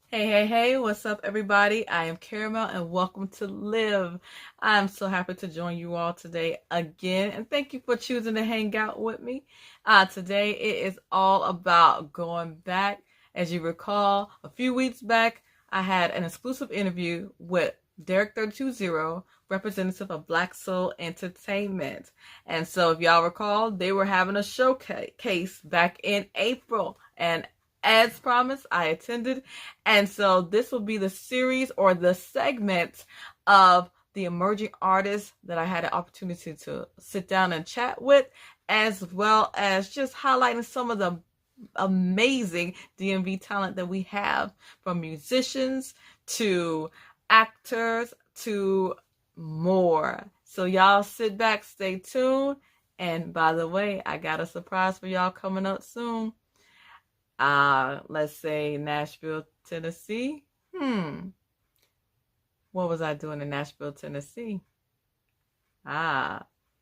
Hey, what's up, everybody? I am Caramel, and welcome to Live. I'm so happy to join you all today again, and thank you for choosing to hang out with me. Today, it is all about going back. As you recall, a few weeks back, I had an exclusive interview with Derek 320, representative of Black Soul Entertainment. And so, if y'all recall, they were having a showcase back in April, and as promised, I attended. And so this will be the series or the segment of the emerging artists that I had an opportunity to sit down and chat with, as well as just highlighting some of the amazing DMV talent that we have, from musicians to actors to more. So y'all sit back, stay tuned. And by the way, I got a surprise for y'all coming up soon. Let's say Nashville, Tennessee. What was I doing in Nashville, Tennessee?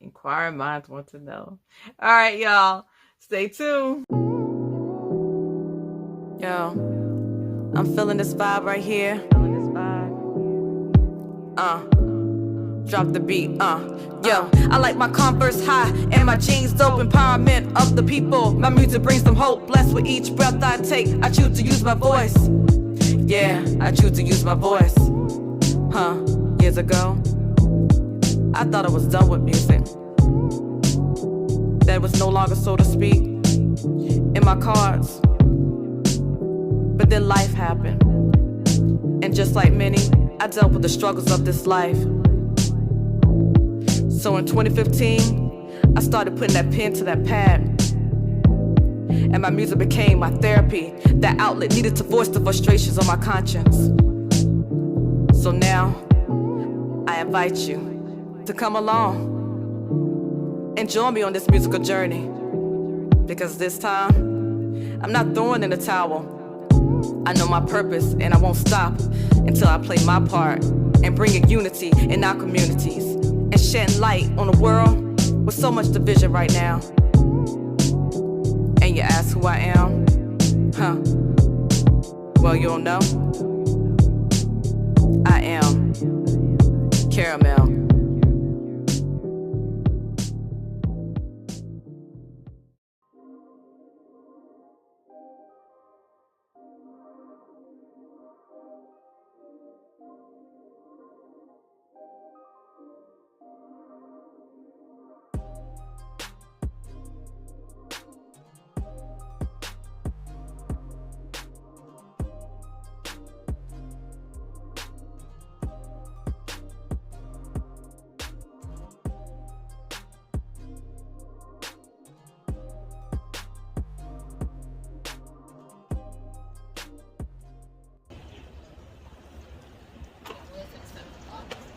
Inquiring minds want to know. All right, y'all. Stay tuned. Yo, I'm feeling this vibe right here. Drop the beat, Yo, I like my Converse high and my jeans dope. Empowerment of the people. My music brings them hope. Blessed with each breath I take. I choose to use my voice. Yeah, I choose to use my voice. Years ago, I thought I was done with music. That was no longer, so to speak, in my cards. But then life happened. And just like many, I dealt with the struggles of this life. So in 2015, I started putting that pen to that pad. And my music became my therapy. That outlet needed to voice the frustrations on my conscience. So now, I invite you to come along and join me on this musical journey. Because this time, I'm not throwing in the towel. I know my purpose and I won't stop until I play my part in bringing unity in our communities and shedding light on a world with so much division right now. And you ask who I am? Well, you'll know. I am Caramel.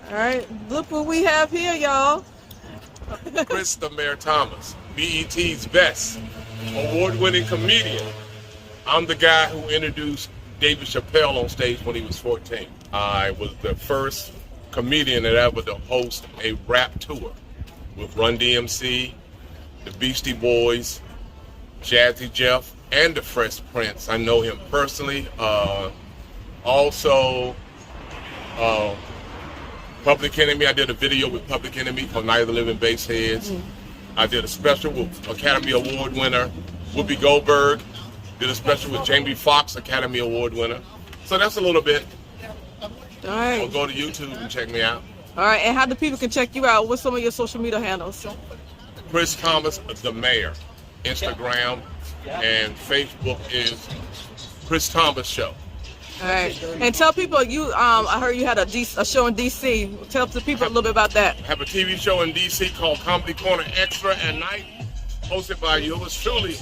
All right, look what we have here, y'all. Chris the Mayor Thomas, BET's best award-winning comedian. I'm the guy who introduced David Chappelle on stage when he was 14. I was the first comedian that ever to host a rap tour with Run DMC, the Beastie Boys, Jazzy Jeff, and the Fresh Prince. I know him personally. Also, Public Enemy. I did a video with Public Enemy called Night of the Living Bassheads. I did a special with Academy Award winner Whoopi Goldberg. Did a special with Jamie Foxx, Academy Award winner. So that's a little bit. All right. Or go to YouTube and check me out. All right, and how the people can check you out? What's some of your social media handles? Chris Thomas, the Mayor. Instagram and Facebook is Chris Thomas Show. All right, and tell people I heard you had a show in DC. Tell the people a little bit about that. I have a TV show in DC called Comedy Corner Extra at Night, hosted by yours truly,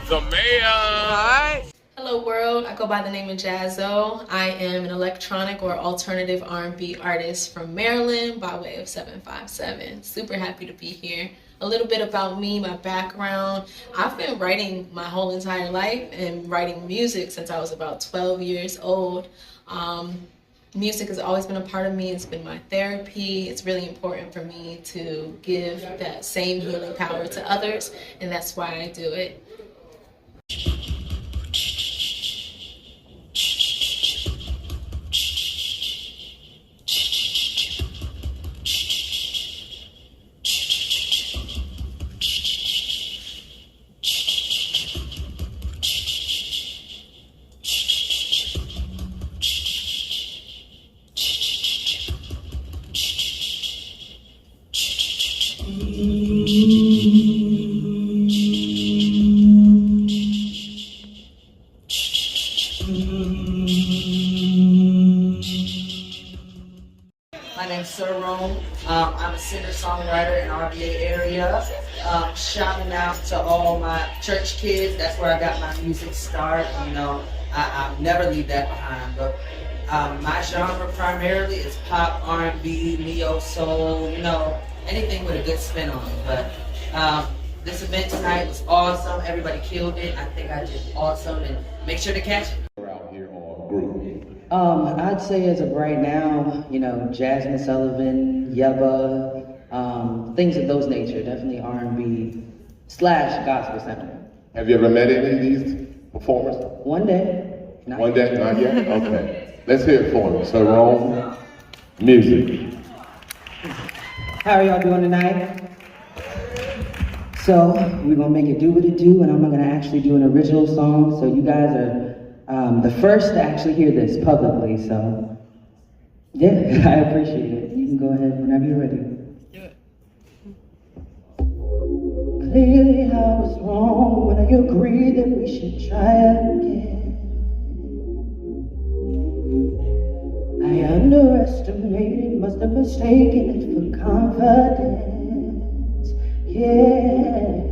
the Mayor. All right. Hello world, I go by the name of Jazzo. I am an electronic or alternative R&B artist from Maryland by way of 757. Super happy to be here. A little bit about me, my background. I've been writing my whole entire life and writing music since I was about 12 years old. Music has always been a part of me. It's been my therapy. It's really important for me to give that same healing power to others, and that's why I do it. Sir Rome. I'm a singer-songwriter in RVA area. Shouting out to all my church kids. That's where I got my music start. You know, I'll never leave that behind. But my genre primarily is pop, R&B, neo soul. You know, anything with a good spin on it. But this event tonight was awesome. Everybody killed it. I think I did awesome, and make sure to catch it. Out here on group. I'd say as of right now, you know, Jasmine Sullivan, Yeba, things of those nature, definitely R&B / gospel center. Have you ever met any of these performers? One day. One day? Not yet? Okay. Let's hear it for them. Sir Rome, music. How are y'all doing tonight? So, we're gonna make it do what it do, and I'm gonna actually do an original song, so you guys are the first to actually hear this publicly, so yeah, I appreciate it. You can go ahead whenever you're ready. Do it. Clearly I was wrong when I agreed that we should try again. I underestimated, must have mistaken it for confidence. Yeah,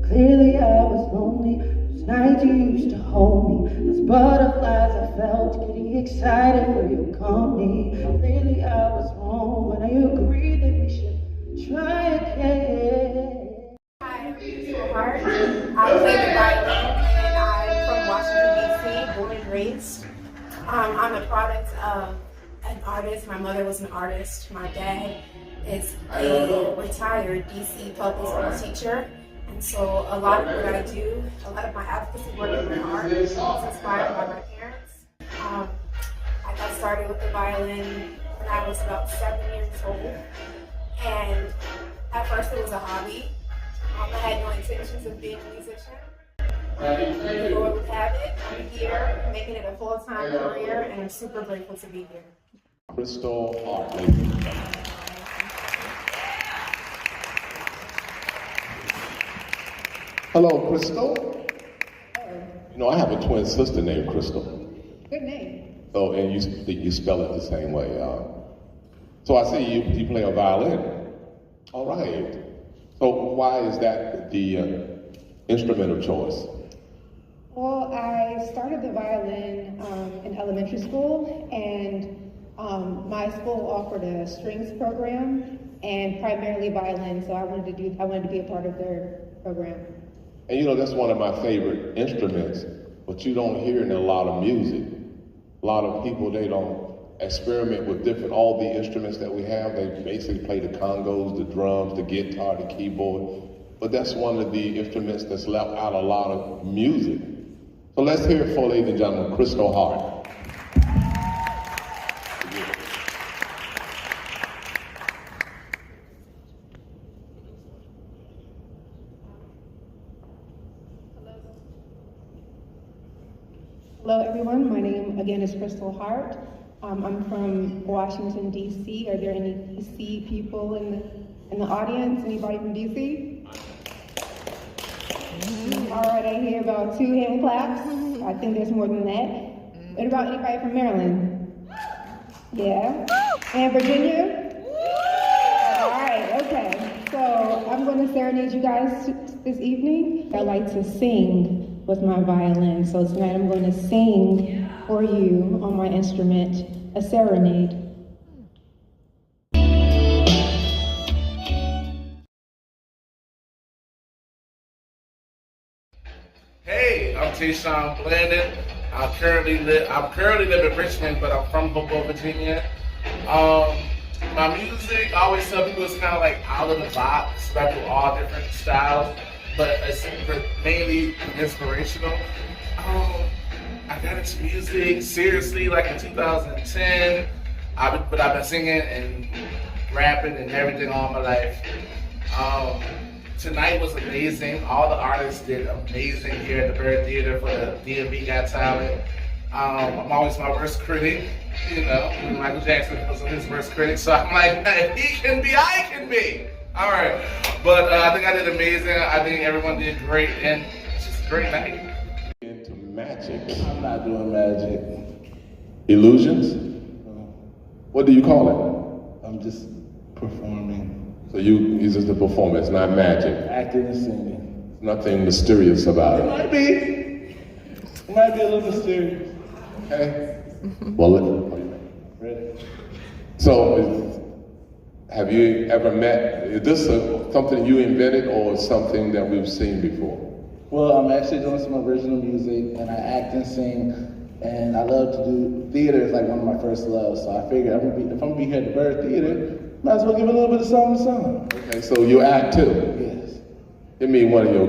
clearly I was lonely. Those nights you used to hold me, those butterflies I felt, getting excited for your company. Clearly I was wrong when I agreed that we should try again. Hi, I'm Crystal Hart. I play the violin and I'm from Washington, D.C., born and raised. I'm a product of an artist. My mother was an artist. My dad is a retired DC public school teacher. And so a lot of what I do, a lot of my advocacy work in my art is inspired by my parents. I got started with the violin when I was about 7 years old. And at first it was a hobby. I had no intentions of being a musician. The Lord would have it. I'm here, making it a full-time career, and I'm super grateful to be here. Crystal Hart, ladies and gentlemen. Hello, Crystal. You know, I have a twin sister named Crystal. Good name. Oh, and you spell it the same way. So I see you play a violin. All right. So why is that the instrument of choice? Well, I started the violin in elementary school, and my school offered a strings program and primarily violin, so I wanted to be a part of their program. And you know, that's one of my favorite instruments, but you don't hear it in a lot of music. A lot of people, they don't experiment with all the instruments that we have. They basically play the congos, the drums, the guitar, the keyboard. But that's one of the instruments that's left out a lot of music. So let's hear it for, ladies and gentlemen, Crystal Hart. Hello, everyone. My name, again, is Crystal Hart. I'm from Washington, D.C. Are there any D.C. people in the audience? Anybody from D.C.? All right, I hear about 2 hand claps. I think there's more than that. What about anybody from Maryland? Yeah. And Virginia? All right, okay. So I'm going to serenade you guys this evening. I like to sing with my violin. So tonight I'm going to sing for you on my instrument, a serenade. Hey, I'm Tayshawn Blandon. I currently live in Richmond, but I'm from Hopewell, Virginia. My music, I always tell people it's kind of like out of the box. I do all different styles, but it's mainly inspirational. I got into music seriously like in 2010, but I've been singing and rapping and everything all my life. Tonight was amazing. All the artists did amazing here at the Bird Theater for the DMV Got Talent. I'm always my worst critic, you know. Michael Jackson was his worst critic, so I'm like, if he can be, I can be. All right, but I think I did amazing. I think everyone did great, and it's just a great night. Into magic. I'm not doing magic. Illusions? What do you call it? I'm just performing. So it's just a performance, not magic. Acting and singing. Nothing mysterious about It it. might be. It might be a little mysterious. Okay. Well, Ready? have you ever met, is this something you invented or something that we've seen before? Well, I'm actually doing some original music, and I act and sing, and I love to do theater. It's like one of my first loves. So I figured if I'm gonna be here at the Bird Theater, might as well give a little bit of something. Okay, so you act too. Yes. Give me one of your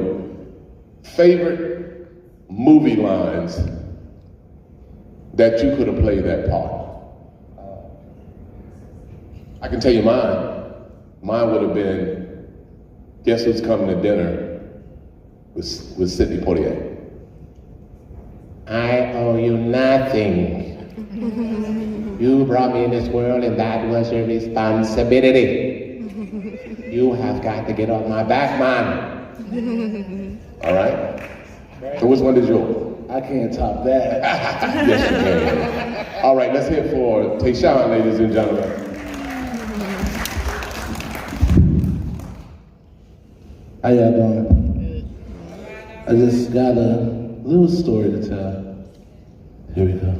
favorite movie lines that you could have played that part. I can tell you mine. Mine would have been, Guess Who's Coming to Dinner with Sidney Poitier. I owe you nothing. You brought me in this world and that was your responsibility. You have got to get off my back, man. All right? So which one is yours? I can't top that. Yes, you can. All right, let's hear it for Tayshawn, ladies and gentlemen. How y'all doing? I just got a little story to tell. Here we go.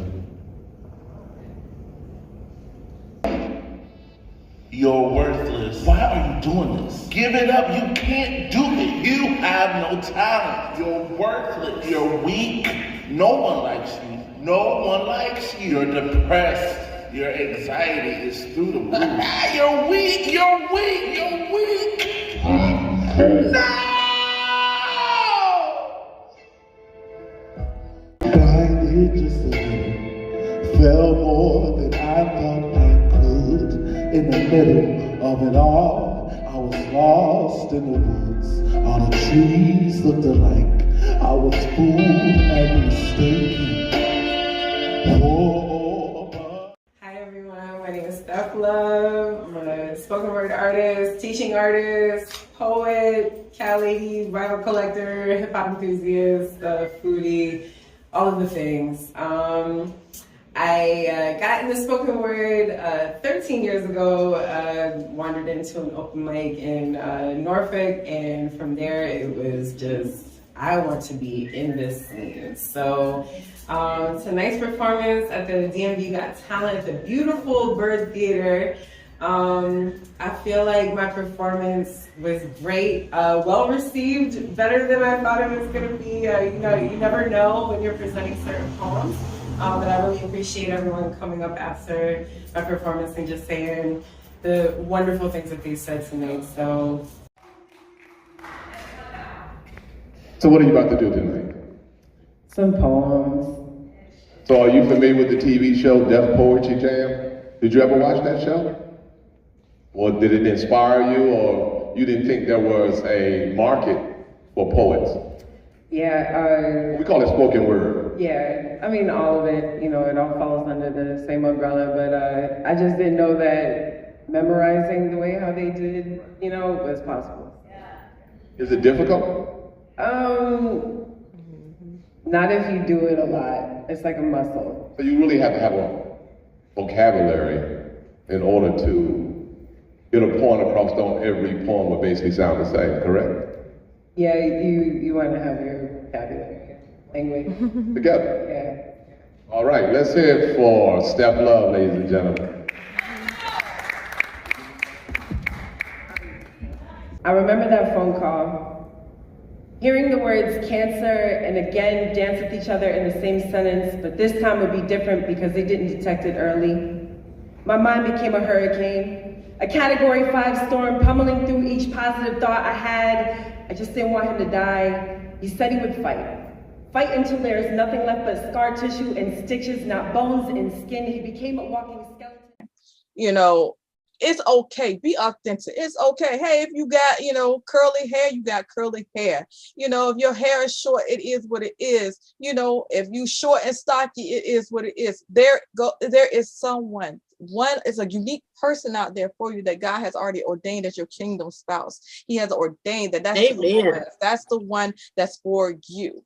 You're worthless. Why are you doing this? Give it up. You can't do it. You have no talent. You're worthless. You're weak. No one likes you. No one likes you. You're depressed. Your anxiety is through the roof. You're weak. You're weak. You're weak. No! Blinded just a little, fell more than I thought I could. In the middle of it all, I was lost in the woods. All the trees looked alike. I was fooled and mistaken. Hi everyone, my name is Steph Love. I'm a spoken word artist, teaching artist, poet, cat lady, vinyl collector, hip hop enthusiast, foodie, all of the things. I got into spoken word 13 years ago, wandered into an open mic in Norfolk, and from there it was just, I want to be in this scene. So tonight's performance at the DMV Got Talent at the beautiful Bird Theater. I feel like my performance was great, well received, better than I thought it was gonna be. You never know when you're presenting certain poems, but I really appreciate everyone coming up after my performance and just saying the wonderful things that they said tonight. So what are you about to do tonight? some poems. So are you familiar with the TV show Def Poetry Jam? Did you ever watch that show? Or did it inspire you, or you didn't think there was a market for poets? Yeah. We call it spoken word. Yeah, I mean, all of it, it all falls under the same umbrella, but I just didn't know that memorizing the way how they did, was possible. Is it difficult? Not if you do it a lot. It's like a muscle. So you really have to have a vocabulary in order to get a point across. On every poem would basically sound the same, correct? Yeah, you want to have your vocabulary, language. Together. Yeah. All right, let's hear it for Steph Love, ladies and gentlemen. I remember that phone call. Hearing the words cancer and again dance with each other in the same sentence, but this time would be different because they didn't detect it early. My mind became a hurricane, a category 5 storm pummeling through each positive thought I had. I just didn't want him to die. He said he would fight. Fight until there is nothing left but scar tissue and stitches, not bones and skin. He became a walking skeleton. It's okay. Be authentic. It's okay. Hey, if you got, curly hair, you got curly hair. If your hair is short, it is what it is. If you short and stocky, it is what it is. There is someone. One is a unique person out there for you that God has already ordained as your kingdom spouse. He has ordained that's the one that's for you.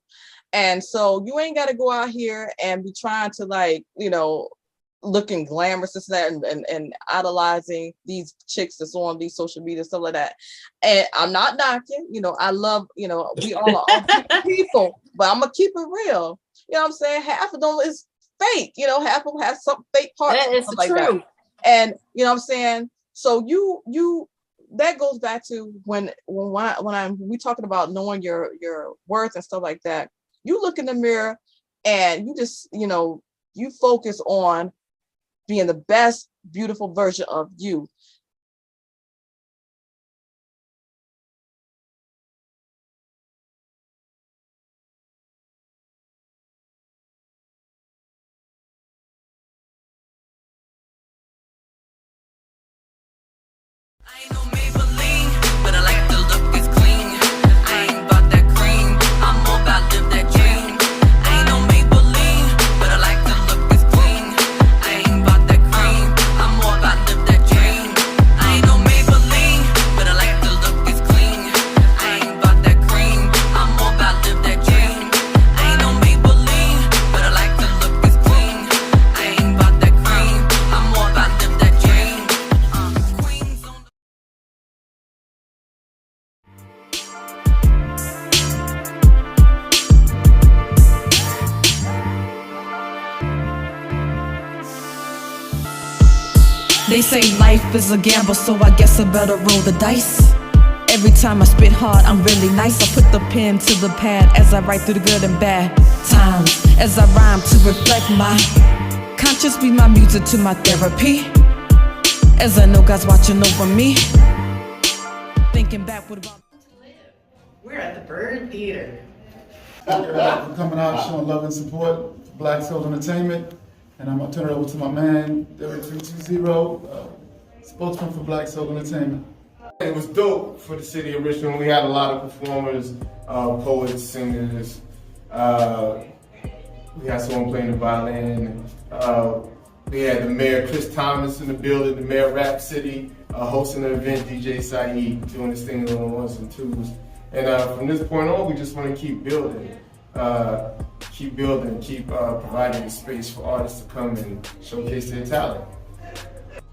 And so you ain't got to go out here and be trying to looking glamorous, this and that, and idolizing these chicks that's on these social media, stuff like that. And I'm not knocking, I love, we all are all people, but I'm gonna keep it real. You know what I'm saying? Half of them is fake, half of them have some fake parts. That is like true. That. And you know what I'm saying? So you that goes back to when we talking about knowing your worth and stuff like that. You look in the mirror and you just, you focus on being the best, beautiful version of you. I ain't no Maybelline, but I like the look is clean. I ain't about that cream, I'm more about live that dream. I ain't no Maybelline, but I like the look is clean. I ain't about that cream, I'm more about live that dream. I ain't no Maybelline, but I like the look is clean. I ain't about that cream, I'm more about live that dream. I ain't no Maybelline, but I like the look is clean. I ain't about that cream, I'm more about live that dream. Queens on the They say life is a gamble, so I guess I better roll the dice. Every time I spit hard, I'm really nice. I put the pen to the pad as I write through the good and bad times. As I rhyme to reflect my conscience, be my music to my therapy. As I know God's watching over me. Thinking back, what about We're at the Bird Theater. Thank you for coming out, showing love and support to Black Soul Entertainment. And I'm going to turn it over to my man, Derek 320, spokesman for Black Soul Entertainment. It was dope for the city of Richmond. We had a lot of performers, poets, singers. We had someone playing the violin. We had the mayor, Chris Thomas, in the building, the mayor of Rap City, hosting the event, DJ Saeed, doing his thing on the ones and twos. And from this point on, we just want to keep building. Keep providing the space for artists to come and showcase their talent.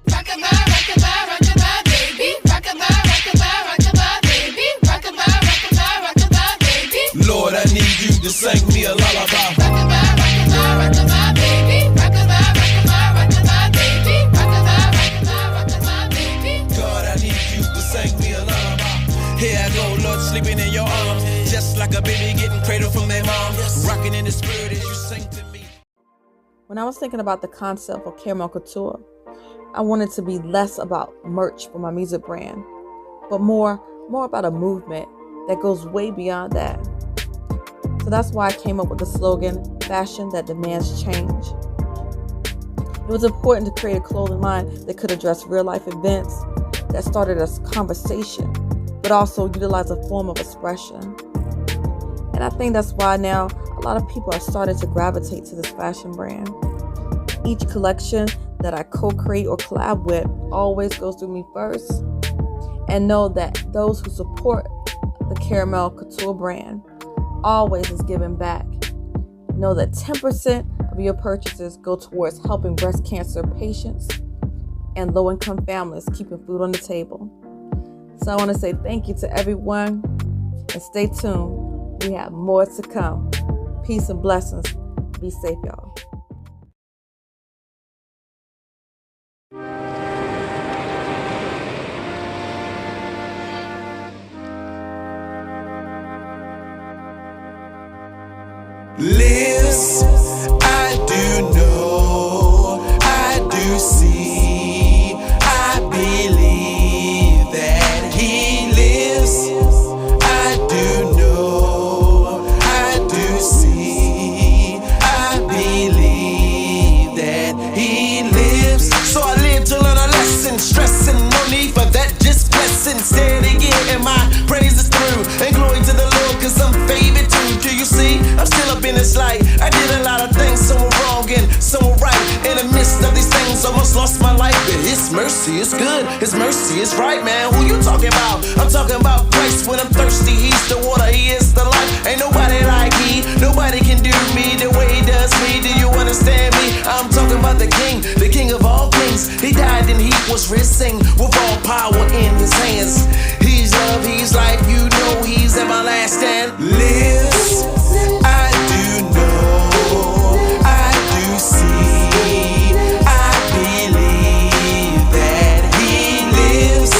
Rockabye, rockabye, rockabye, baby. Rockabye, rockabye, rockabye, baby. Rockabye, rockabye, rockabye, baby. Lord, I need you to sing me a lullaby. Rockabye, rockabye, rockabye, baby. Rockabye, rockabye, rockabye, baby. Rockabye, rockabye, rockabye, baby. God, I need you to sing me a lullaby. Here I go, Lord, sleeping in your arms, just like a baby getting cradled from their mom, rocking in the spirit as you sing to me. When I was thinking about the concept of Caramel Couture, I wanted to be less about merch for my music brand, but more about a movement that goes way beyond that. So that's why I came up with the slogan, fashion that demands change. It was important to create a clothing line that could address real life events that started as conversation, but also utilize a form of expression. And I think that's why now a lot of people are starting to gravitate to this fashion brand. Each collection that I co-create or collab with always goes through me first. And know that those who support the Caramel Couture brand always is giving back. Know that 10% of your purchases go towards helping breast cancer patients and low-income families keeping food on the table. So I want to say thank you to everyone and stay tuned. We have more to come. Peace and blessings. Be safe, y'all. Lives, I do know, I do see, I believe that he lives. I do know, I do see, I believe that he lives. So I live to learn a lesson, stressing, no need for that, just blessing. Say it again, and my praise is through, and glory to the Lord, cause I'm favored too. Do you see? I'm still up in this light. I did a lot of things, some were wrong and some were right. In the midst of these things, almost lost my life. But His mercy is good, His mercy is right, man. Who you talking about? I'm talking about Christ. When I'm thirsty, He's the water, He is the life. Ain't nobody like He, nobody can do me the way He does. just me. Do you understand me? I'm talking about the king of all kings. He died and he was risen with all power in his hands. He's love, he's life, you know he's everlasting. Lives, I do know, I do see, I believe that he lives.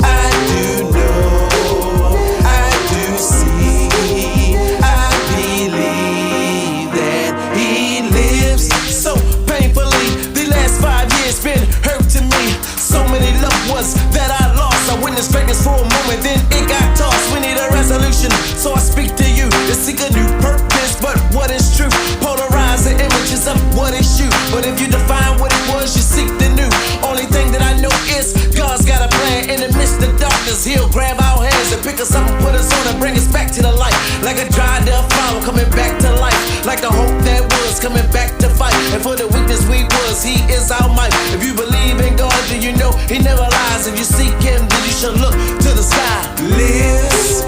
I do know, I do see, I believe that he lives. So painfully, the last 5 years been hurt to me. So many loved ones that I lost. I witnessed greatness for a moment, then it got tossed. We need a resolution, so I speak to you to seek a new purpose. But what is truth? Polarize the images of what is you. But if you define what it was, you seek the new. Only thing that I know is God's got a plan in the midst of darkness. He'll grab our hands and pick us up and put us on and bring us back to the light. Like a dried up flower coming back to life. Like the hope that was coming back to fight. And for the weakness we was, he is our might. If you believe in God, then you know he never lies. If you seek him, then you should look to the sky. Lives,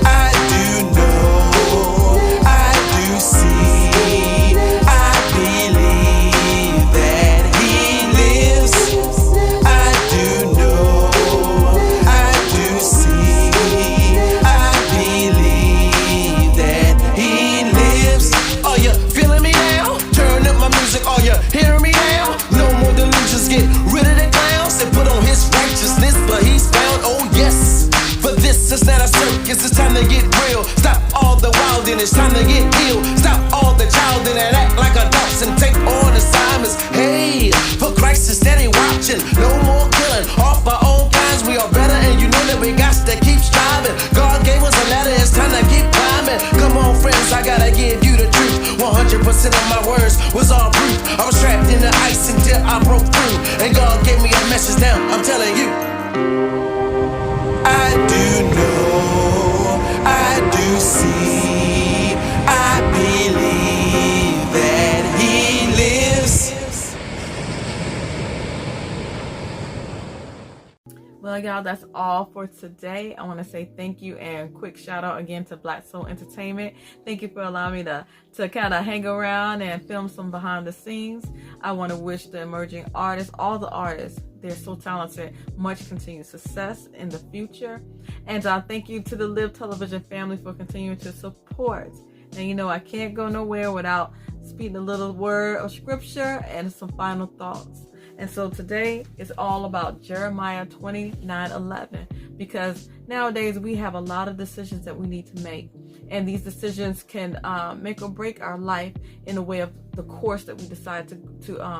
I do know, I do see, I believe that he lives. I do know, I do see, I believe that he lives. Are you feeling me now? Turn up my music, are you hearing me now? No more delusions, get rid of the clowns and put on his righteousness, but he's found, oh yes. For this is not a circus, it's time to get real. Stop all the wilding, it's time to get healed. Stop all the childing and act like adults and take on assignments. Hey, for Christ is steady watching, no more killing off our own kinds. We are better and you know that we got to keep striving. God gave us a ladder, it's time to keep climbing. Come on friends, I gotta give you the truth. 100% of my words was all proof. I was trapped in the ice until I broke through. And God gave me a message now, I'm telling you. I do know, I do see, I believe that he lives. Well, y'all, that's all for today. I want to say thank you and quick shout out again to Blac Soul Entertainment. Thank you for allowing me to kind of hang around and film some behind the scenes. I want to wish the emerging artists, all the artists, they're so talented, much continued success in the future. And thank you to the Live Television family for continuing to support. And you know, I can't go nowhere without speaking a little word of scripture and some final thoughts. And so today is all about Jeremiah 29:11, because nowadays we have a lot of decisions that we need to make. And these decisions can make or break our life in a way of the course that we decide to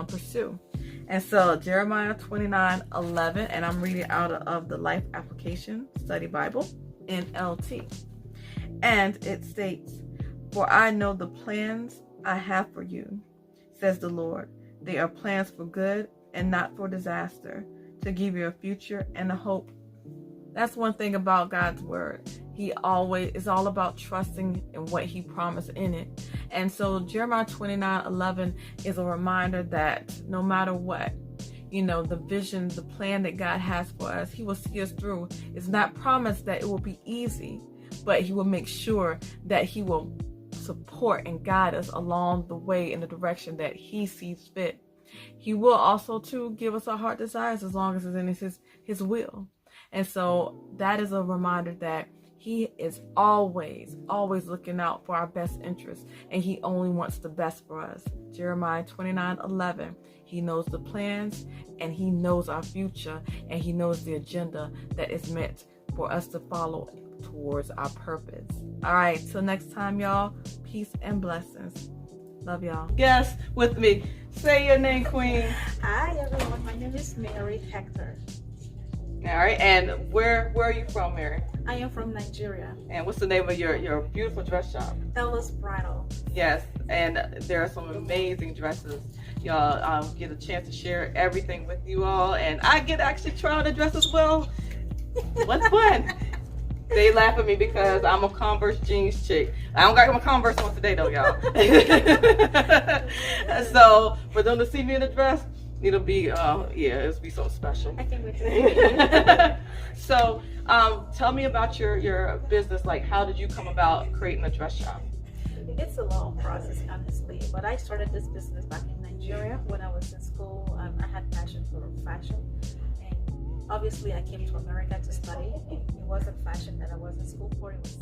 pursue. And so Jeremiah 29:11, and I'm reading out of the Life Application Study Bible, NLT. And it states, "For I know the plans I have for you, says the Lord. They are plans for good and not for disaster, to give you a future and a hope." That's one thing about God's word. He always is all about trusting in what he promised in it. And so Jeremiah 29:11 is a reminder that no matter what, you know, the vision, the plan that God has for us, he will see us through. It's not promised that it will be easy, but he will make sure that he will support and guide us along the way in the direction that he sees fit. He will also too give us our heart desires as long as it's in his will. And so that is a reminder that he is always looking out for our best interests, and he only wants the best for us. Jeremiah 29:11. He knows the plans, and he knows our future, and he knows the agenda that is meant for us to follow towards our purpose. All right, till next time, y'all. Peace and blessings. Love y'all. Guess with me. Say your name, Queen. Hi, everyone. My name is Mary Hector. All right, and where are you from, Mary? I am from Nigeria. And what's the name of your beautiful dress shop? Ella's Bridal. Yes, and there are some amazing dresses. Y'all get a chance to share everything with you all, and I get to actually try on the dress as well. What's fun? They laugh at me because I'm a Converse jeans chick. I don't got my Converse on today though, y'all. So for them to see me in a dress, it'll be it'll be so special. I can't wait to see you. So tell me about your business. Like, how did you come about creating a dress shop? It's a long process, honestly. But I started this business back in Nigeria when I was in school. I had passion for fashion, and obviously I came to America to study. And it wasn't fashion that I was in school for. It was